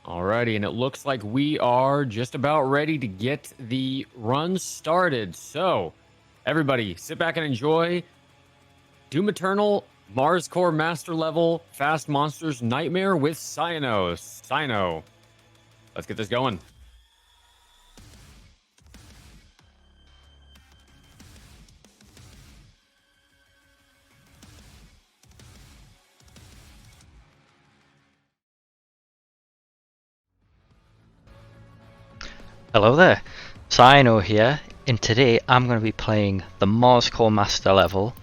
Alrighty, and it looks like we are just about ready to get the run started. So, everybody, sit back and enjoy Doom Eternal, Mars Core Master Level, Fast Monsters Nightmare with Cyno. Let's get this going. Hello there, Cyno here, and today I'm going to be playing the Mars Core Master level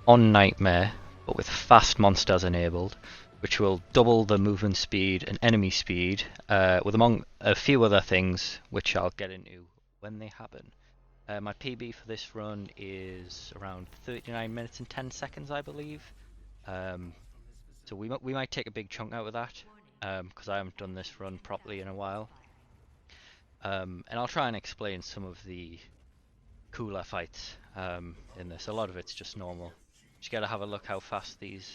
on Nightmare, but with fast monsters enabled, which will double the movement speed and enemy speed, with among a few other things, which I'll get into when they happen. My PB for this run is around 39 minutes and 10 seconds, I believe. So we might take a big chunk out of that, because I haven't done this run properly in a while. And I'll try and explain some of the cooler fights in this. A lot of it's just normal. Just gotta have a look how fast these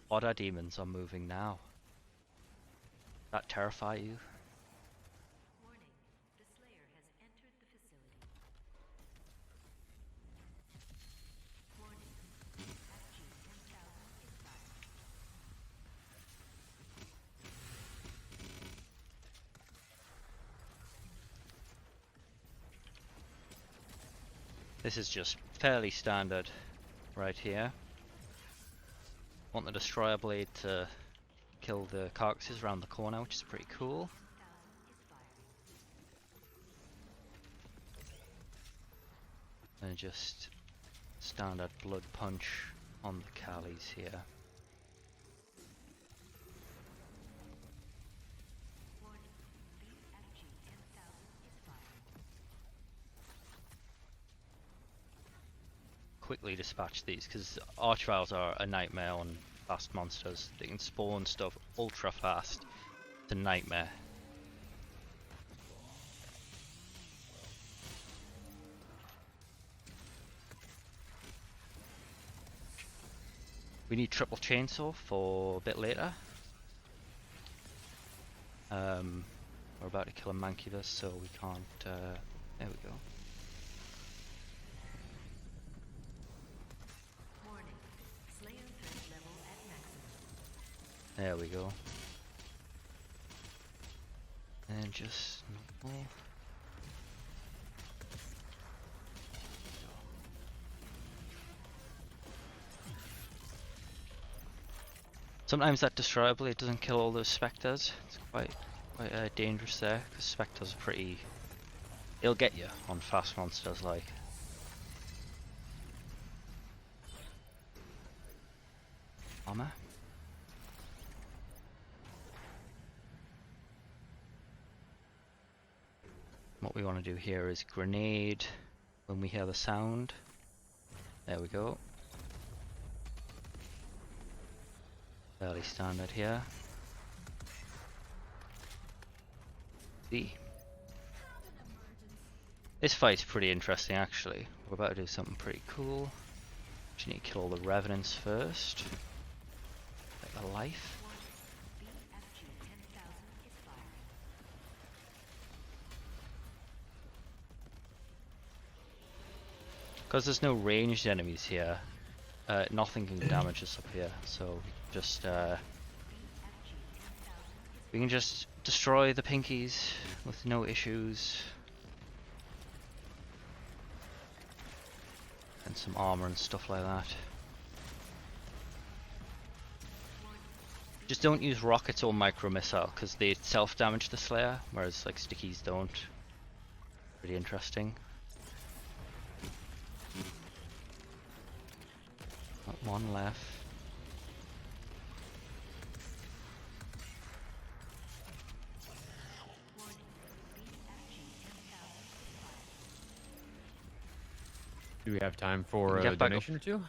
Odder demons are moving now. Does that terrify you? This is just fairly standard right here. Want the Destroyer Blade to kill the carcasses around the corner, which is pretty cool. And just standard blood punch on the Callies here. Quickly dispatch these because Archviles are a nightmare on fast monsters. They can spawn stuff ultra fast. It's a nightmare. We need triple chainsaw for a bit later. We're about to kill a Mancubus, so we can't. There we go. There we go. And just normal. Sometimes that Destroyer Blade doesn't kill all those Spectres. It's quite dangerous there, because Spectres are pretty... They'll get you on fast monsters like. Armor. What we want to do here is grenade when we hear the sound. There we go. Fairly standard here. See. This fight's pretty interesting actually. We're about to do something pretty cool. Just need to kill all the revenants first. Get the life. Because there's no ranged enemies here, nothing can damage us up here, so just we can just destroy the pinkies with no issues. And some armor and stuff like that. Just don't use rockets or micro missile because they self-damage the Slayer, whereas like stickies don't. Pretty interesting. Got one left. Do we have time for a donation or two?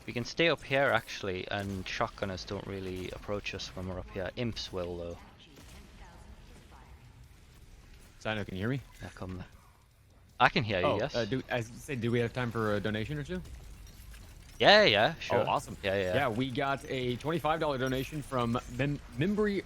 We can stay up here actually, and shotgunners don't really approach us when we're up here. Imps will though. Cyno, can you hear me? Yeah, come there. I can hear you, Oh, yes. do we have time for a donation or two? Yeah, yeah, sure. Oh, awesome. Yeah. We got a $25 donation from Mimberry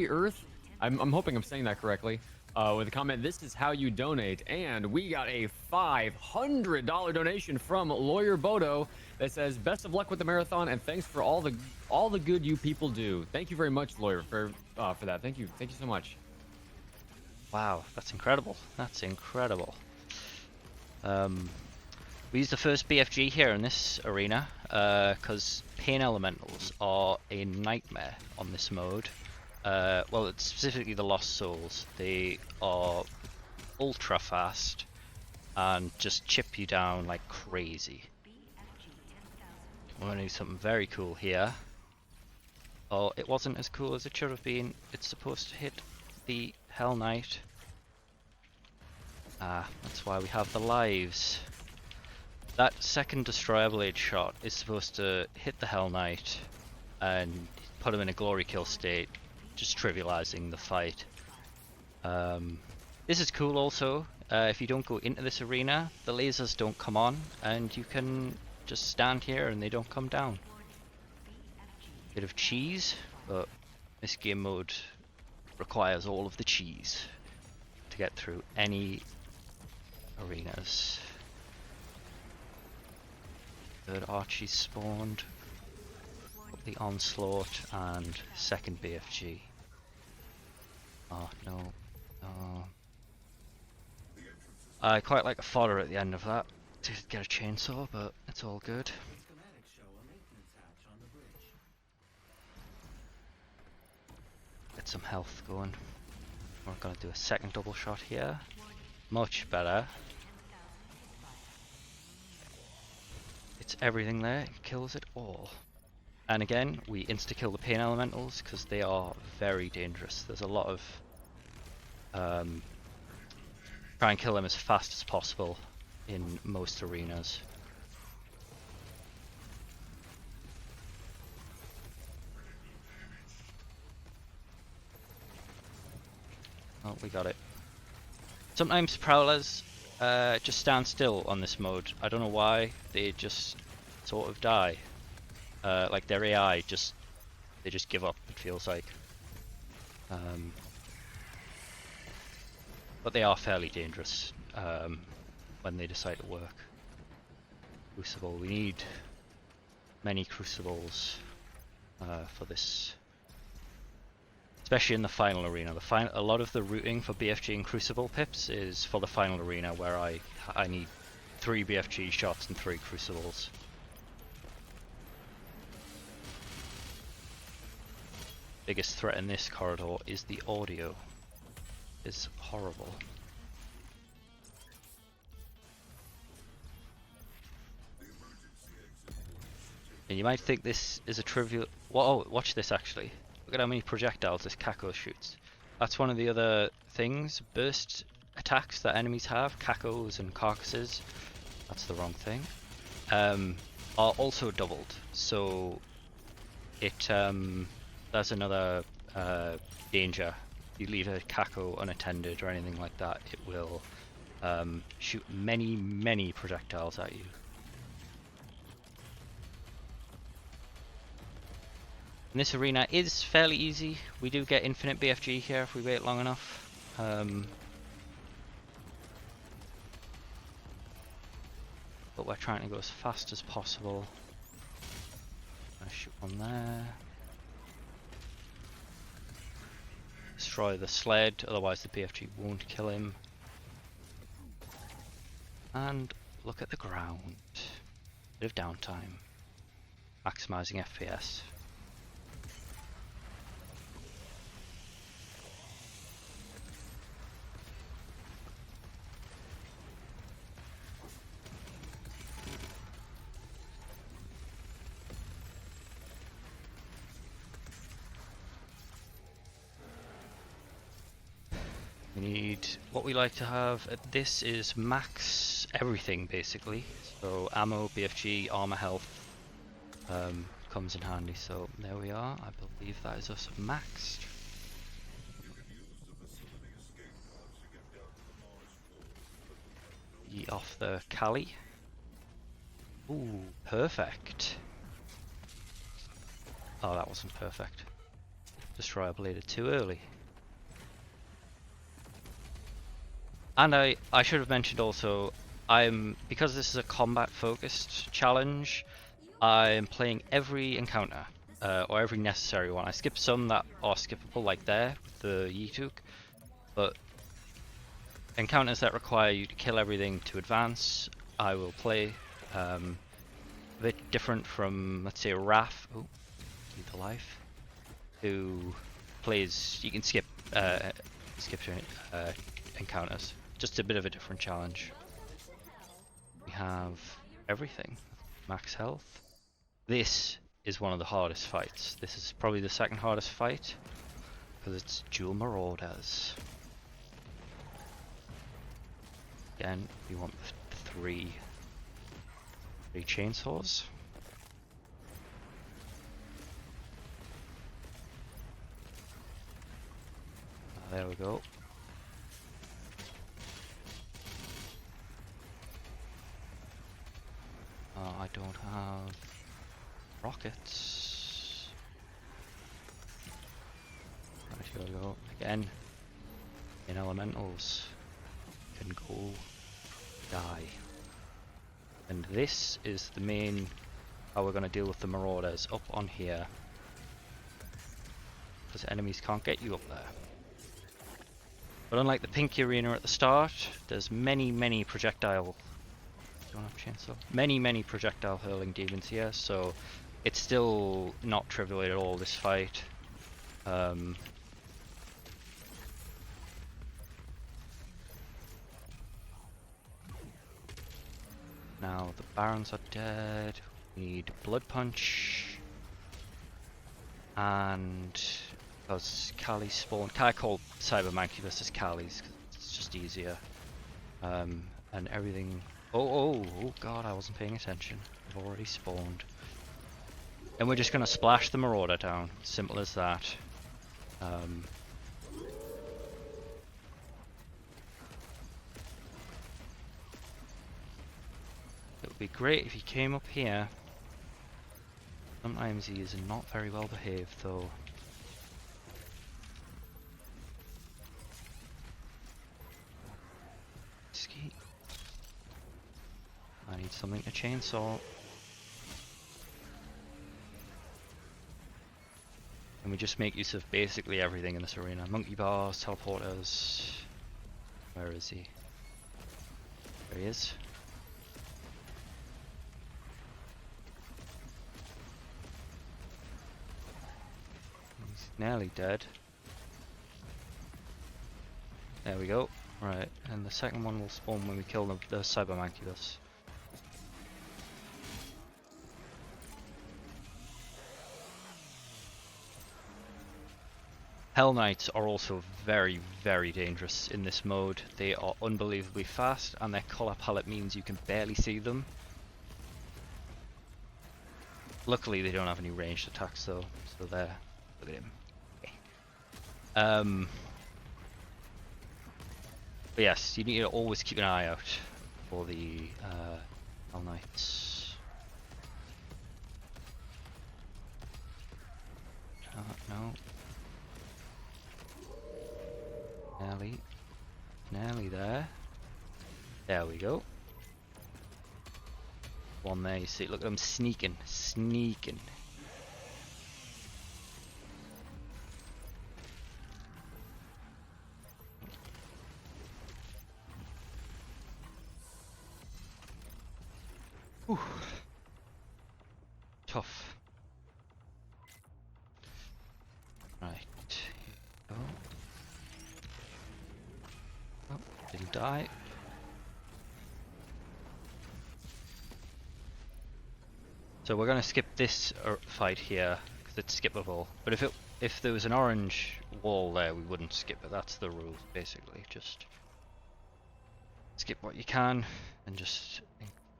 Earth. I'm hoping I'm saying that correctly. With a comment, this is how you donate. And we got a $500 donation from Lawyer Bodo that says, best of luck with the marathon and thanks for all the good you people do. Thank you very much, Lawyer, for that. Thank you so much. Wow, that's incredible. That's incredible. We use the first BFG here in this arena because pain elementals are a nightmare on this mode. Well, it's specifically the Lost Souls. They are ultra fast and just chip you down like crazy. We're going to do something very cool here. Oh, it wasn't as cool as it should have been. It's supposed to hit the Hell Knight. Ah, that's why we have the lives. That second Destroyer Blade shot is supposed to hit the Hell Knight and put him in a glory kill state, just trivializing the fight. This is cool also. If you don't go into this arena, the lasers don't come on and you can just stand here and they don't come down. Bit of cheese, but this game mode requires all of the cheese to get through any arenas. Third Archie spawned, the Onslaught, and second BFG. Oh no, no. I quite like a fodder at the end of that to get a chainsaw, but it's all good. Get some health going. We're gonna do a second double shot here. Much better. It's everything there, it kills it all. And again, we insta-kill the pain elementals because they are very dangerous. There's a lot of try and kill them as fast as possible in most arenas. Oh, we got it. Sometimes prowlers just stand still on this mode. I don't know why, they just sort of die. Like their AI they just give up, it feels like. But they are fairly dangerous when they decide to work. Crucible, we need many crucibles for this. Especially in the final arena. A lot of the routing for BFG and Crucible pips is for the final arena where I need 3 BFG shots and 3 Crucibles. Biggest threat in this corridor is the audio. It's horrible. And you might think this is a trivial... Whoa, watch this actually. Look at how many projectiles this Kako shoots. That's one of the other things, burst attacks that enemies have, Kakos and carcasses, that's the wrong thing, are also doubled. So it there's another danger. If you leave a Kako unattended or anything like that, it will shoot many projectiles at you. And this arena is fairly easy. We do get infinite BFG here if we wait long enough. But we're trying to go as fast as possible. Gonna shoot one there. Destroy the sled, otherwise the BFG won't kill him. And look at the ground. Bit of downtime. Maximizing FPS. We need, what we like to have at this is max everything basically. So ammo, BFG, armor, health comes in handy. So there we are, I believe that is us maxed. eat off the Kali. Ooh, perfect. Oh, that wasn't perfect. Destroyer bladed too early. And I should have mentioned also, because this is a combat focused challenge, I'm playing every encounter, or every necessary one. I skip some that are skippable, like there, with the Yituk, but encounters that require you to kill everything to advance, I will play. A bit different from, let's say, Raph, keep the life, who plays, you can skip encounters. Just a bit of a different challenge. We have everything, max health. This is one of the hardest fights. This is probably the second hardest fight, because it's dual marauders. Again, we want the three chainsaws. There we go. I don't have rockets. Right, here we go. Again, in elementals can go die. And this is the main how we're going to deal with the marauders up on here. Because enemies can't get you up there. But unlike the pink arena at the start, there's many projectile. Don't have chainsaw. Many projectile hurling demons here, so it's still not trivial at all, this fight. Now the barons are dead. We need blood punch, and because Kali spawn, I call Cyber Mancubus as Kali's because it's just easier. And everything. Oh god, I wasn't paying attention. I've already spawned. And we're just gonna splash the marauder down. Simple as that. It would be great if he came up here. Sometimes he is not very well behaved though. Ski. I need something to chainsaw. And we just make use of basically everything in this arena. Monkey bars, teleporters. Where is he? There he is. He's nearly dead. There we go. Right, and the second one will spawn when we kill the Cyber Mancubus. Hell Knights are also very dangerous in this mode. They are unbelievably fast, and their colour palette means you can barely see them. Luckily they don't have any ranged attacks though, so there. Look at him. Okay. But yes, you need to always keep an eye out for the Hell Knights. No. Nearly there. There we go. One there, you see, look at him sneaking. Whew. Tough. Right. Here we go. Oh, didn't die. So we're gonna skip this fight here because it's skippable. But if there was an orange wall there, we wouldn't skip it. That's the rule, basically. Just skip what you can and just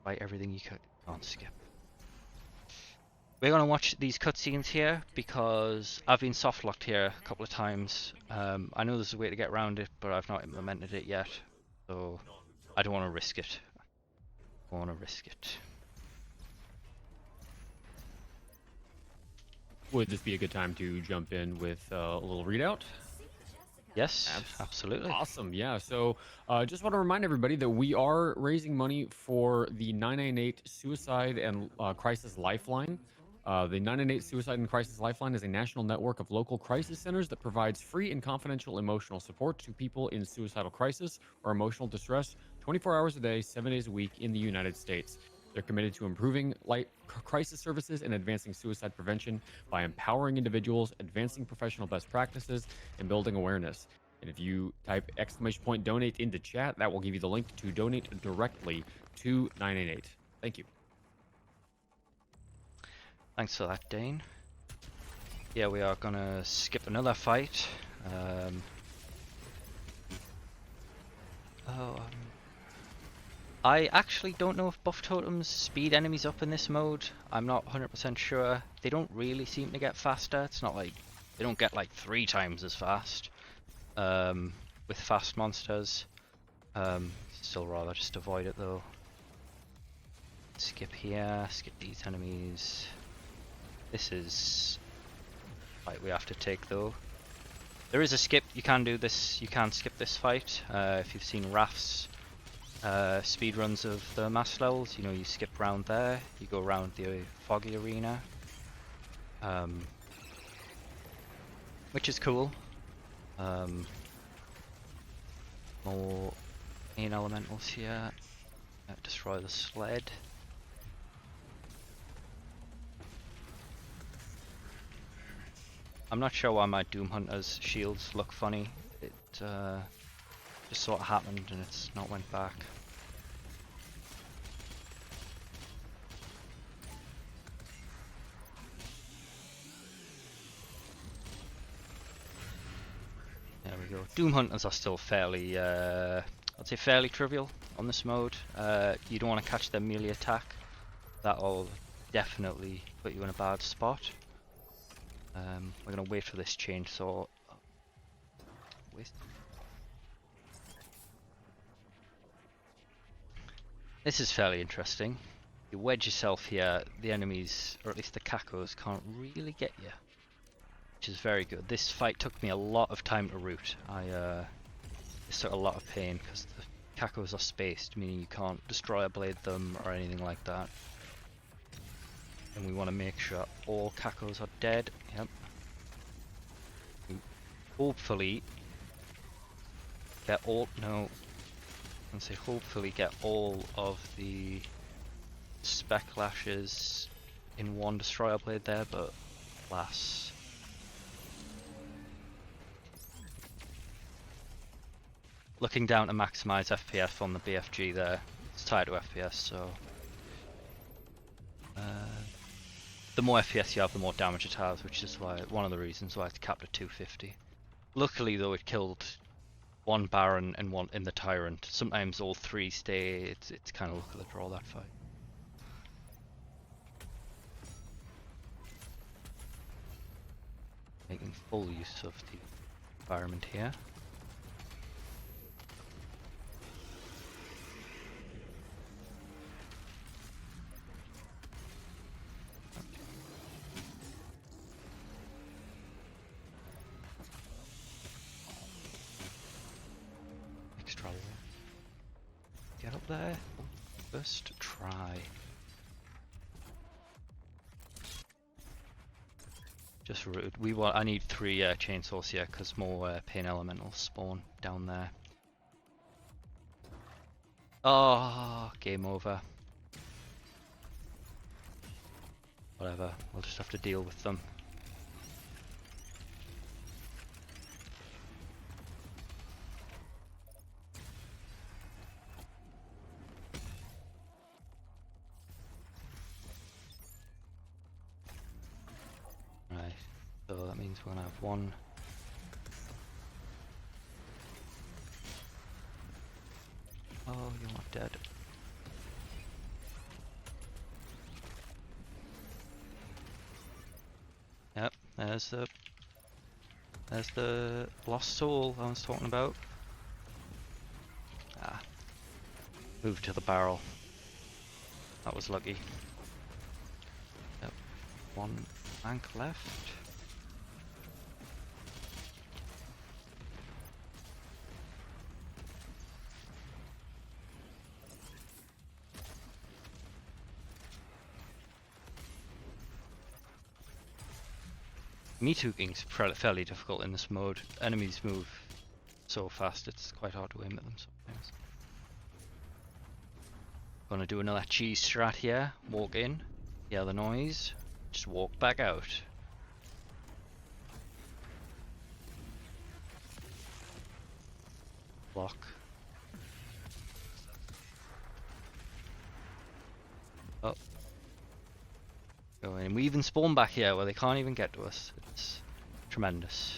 fight everything you can't skip. We're gonna watch these cutscenes here because I've been soft locked here a couple of times. I know there's a way to get around it, but I've not implemented it yet. So I don't want to risk it. I want to risk it. Would this be a good time to jump in with a little readout? Yes, absolutely. Awesome. Yeah. So just want to remind everybody that we are raising money for the 998 Suicide and Crisis Lifeline. The 998 Suicide and Crisis Lifeline is a national network of local crisis centers that provides free and confidential emotional support to people in suicidal crisis or emotional distress 24 hours a day, 7 days a week in the United States. They're committed to improving crisis services and advancing suicide prevention by empowering individuals, advancing professional best practices, and building awareness. And if you type !donate into chat, that will give you the link to donate directly to 988. Thank you. Thanks for that, Dane. Yeah, we are gonna skip another fight. I actually don't know if buff totems speed enemies up in this mode. I'm not 100% sure. They don't really seem to get faster. It's not like they don't get like 3 times as fast with fast monsters. Still rather just avoid it though. Skip here, skip these enemies. This is fight we have to take though. There is a skip, you can do this, you can skip this fight. If you've seen Raf's speed runs of the master levels, you know, you skip round there, you go around the foggy arena, which is cool. More main elementals here. Destroy the sled. I'm not sure why my Doom Hunter's shields look funny. It just sort of happened and it's not went back. There we go. Doom Hunters are still fairly, I'd say fairly trivial on this mode. You don't want to catch their melee attack. That'll definitely put you in a bad spot. We're gonna wait for this chainsaw. This is fairly interesting. You wedge yourself here, the enemies, or at least the cacos, can't really get you, which is very good. This fight took me a lot of time to root. I took a lot of pain because the cacos are spaced, meaning you can't destroy or blade them or anything like that. And we want to make sure all cacos are dead. Yep. Hopefully get all, no, I say hopefully get all of the spec lashes in one destroyer blade there, but alas. Looking down to maximize FPS on the BFG there. It's tied to FPS, so the more FPS you have, the more damage it has, which is why one of the reasons why it's capped at 250. Luckily though, it killed one Baron and one in the Tyrant. Sometimes all 3 stay. It's kind of luck of the draw, that fight. Making full use of the environment here. Get up there. First try. Just rude. I need 3 chainsaws here because more pain elementals spawn down there. Oh, game over. Whatever. We'll just have to deal with them. So that means we're gonna have 1. Oh, you're not dead. Yep, there's the lost soul I was talking about. Ah. Move to the barrel. That was lucky. Yep. One flank left. Meat-hooking's fairly difficult in this mode. Enemies move so fast, it's quite hard to aim at them sometimes. Gonna do another cheese strat here. Walk in, hear the noise, just walk back out. Block. Oh. Go in. We even spawn back here where they can't even get to us. It's tremendous.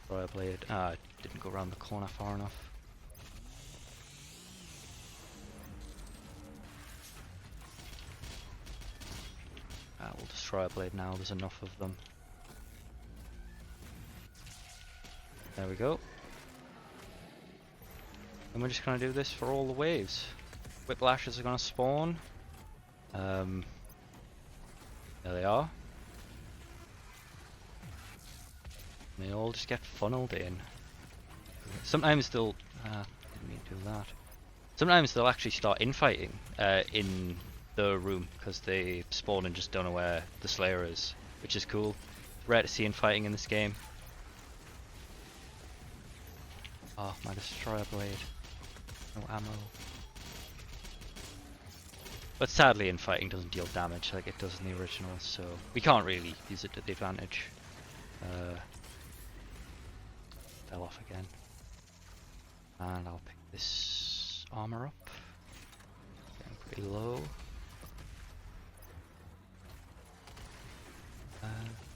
Fire blade. Ah, didn't go around the corner far enough. We'll destroy a blade now, there's enough of them. There we go. And we're just gonna do this for all the waves. Whiplashes are gonna spawn. There they are. And they all just get funneled in. Sometimes they'll didn't mean to do that. Sometimes they'll actually start infighting in the room because they spawn and just don't know where the Slayer is, which is cool. Rare to see infighting in this game. Oh, my destroyer blade. No ammo. But sadly, infighting doesn't deal damage like it does in the original, so we can't really use it to the advantage. Fell off again. And I'll pick this armor up. Getting pretty low.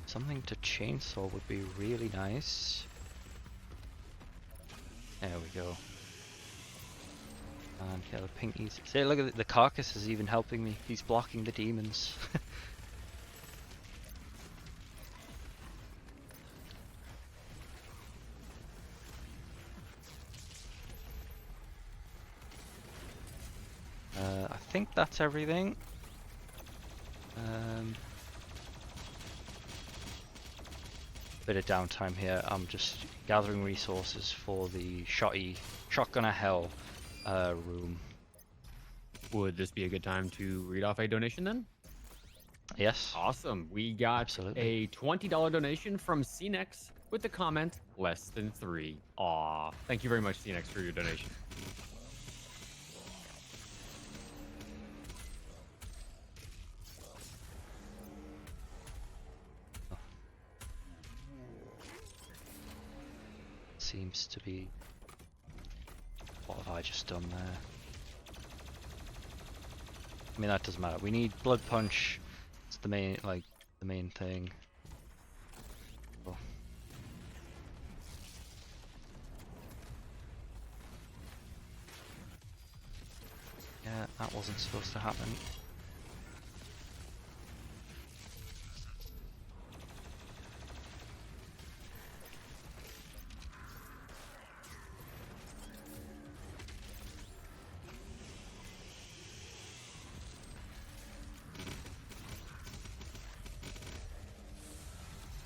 Something to chainsaw would be really nice. There we go. And yeah, the pinkies. See, look at the carcass is even helping me. He's blocking the demons. I think that's everything. Bit of downtime here. I'm just gathering resources for the shotgun of hell room. Would this be a good time to read off a donation then? Yes. Awesome. We got Absolutely. a $20 donation from CNEX with the comment less than 3. Aw. Thank you very much, CNEX, for your donation. Seems to be. What have I just done there? I mean, that doesn't matter. We need blood punch. It's the main, the main thing. Oh. Yeah, that wasn't supposed to happen.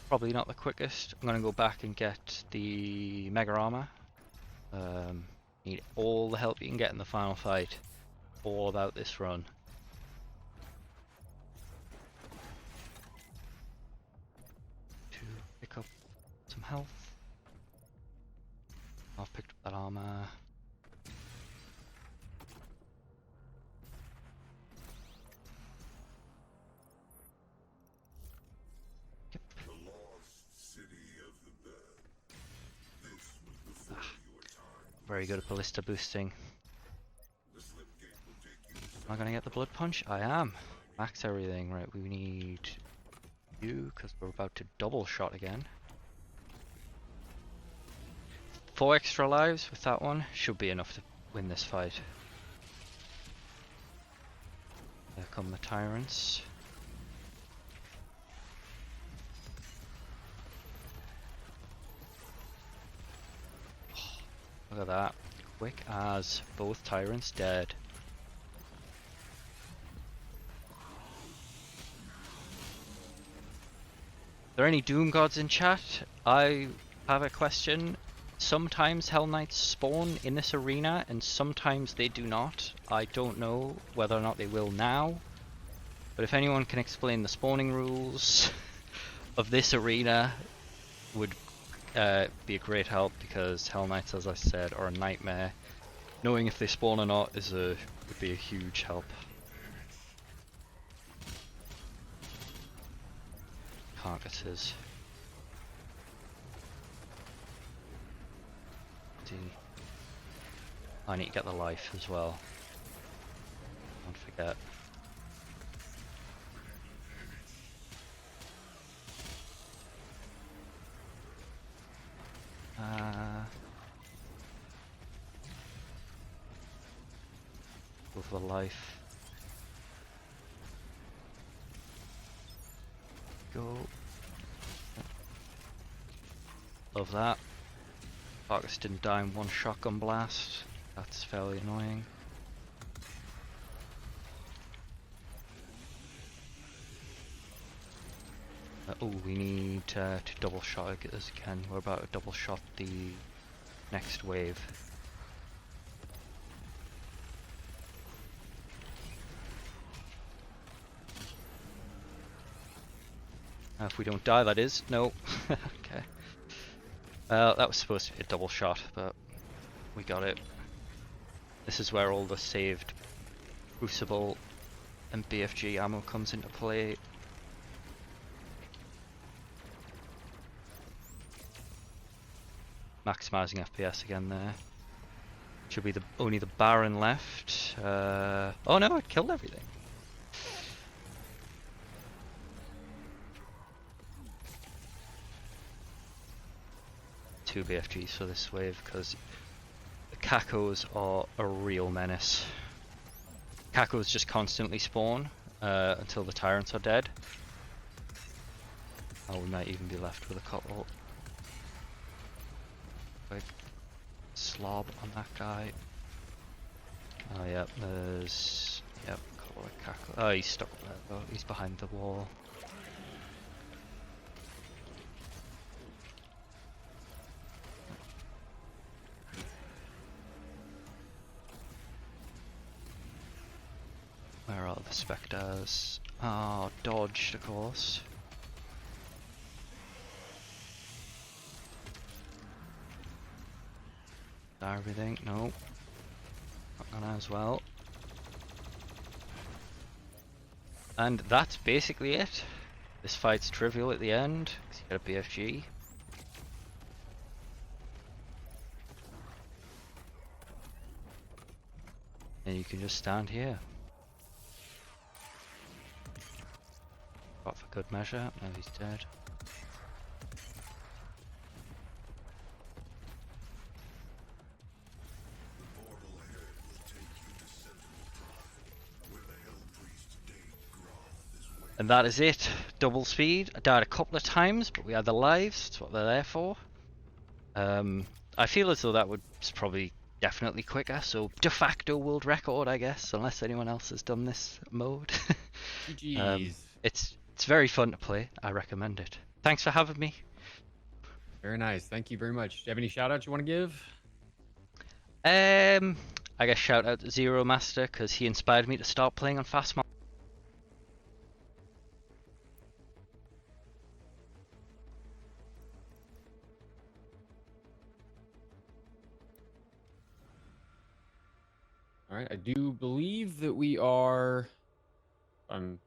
Probably not the quickest. I'm gonna go back and get the mega armor. Need all the help you can get in the final fight. All about this run. To pick up some health. I've picked up that armor. Very good at Ballista boosting. Am I gonna get the blood punch? I am. Max everything. Right, we need you because we're about to double shot again. 4 extra lives with that one should be enough to win this fight. There come the tyrants. Look at that. quick as both tyrants dead. Are there any Doom Gods in chat? I have a question. Sometimes Hell Knights spawn in this arena and sometimes they do not. I don't know whether or not they will now. But if anyone can explain the spawning rules of this arena, would be a great help, because Hell Knights, as I said, are a nightmare. Knowing if they spawn or not would be a huge help. Carcasses. I need to get the life as well. Don't forget. Go for the life. Go. Love that. Farkas didn't die in one shotgun blast. That's fairly annoying. Oh, we need to double shot us again. We're about to double shot the next wave. If we don't die, that is. No. Okay. Well, that was supposed to be a double shot, but we got it. This is where all the saved Crucible and BFG ammo comes into play. Maximizing FPS again there. Should be only the Baron left. Oh no, it killed everything. Two BFGs for this wave, because the Cacos are a real menace. Cacos just constantly spawn until the Tyrants are dead. Oh, we might even be left with a couple. Quick slob on that guy. Oh yeah, there's a couple of Cacos. Oh, he's stuck there though. He's behind the wall. Where are the Spectres? Oh, dodged, of course. Everything? No. Not gonna as well. And that's basically it. This fight's trivial at the end, because you get a BFG. And you can just stand here. Got for good measure. Now he's dead. And that is it. Double speed. I died a couple of times, but we had the lives. That's what they're there for. I feel as though that was probably definitely quicker. So de facto world record, I guess, unless anyone else has done this mode. It's very fun to play. I recommend it. Thanks for having me. Very nice. Thank you very much. Do you have any shout outs you want to give? I guess shout out to Zero Master, because he inspired me to start playing on fast mod. All right, I do believe that we are, if I'm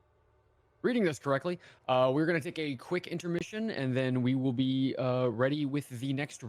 reading this correctly, we're going to take a quick intermission, and then we will be ready with the next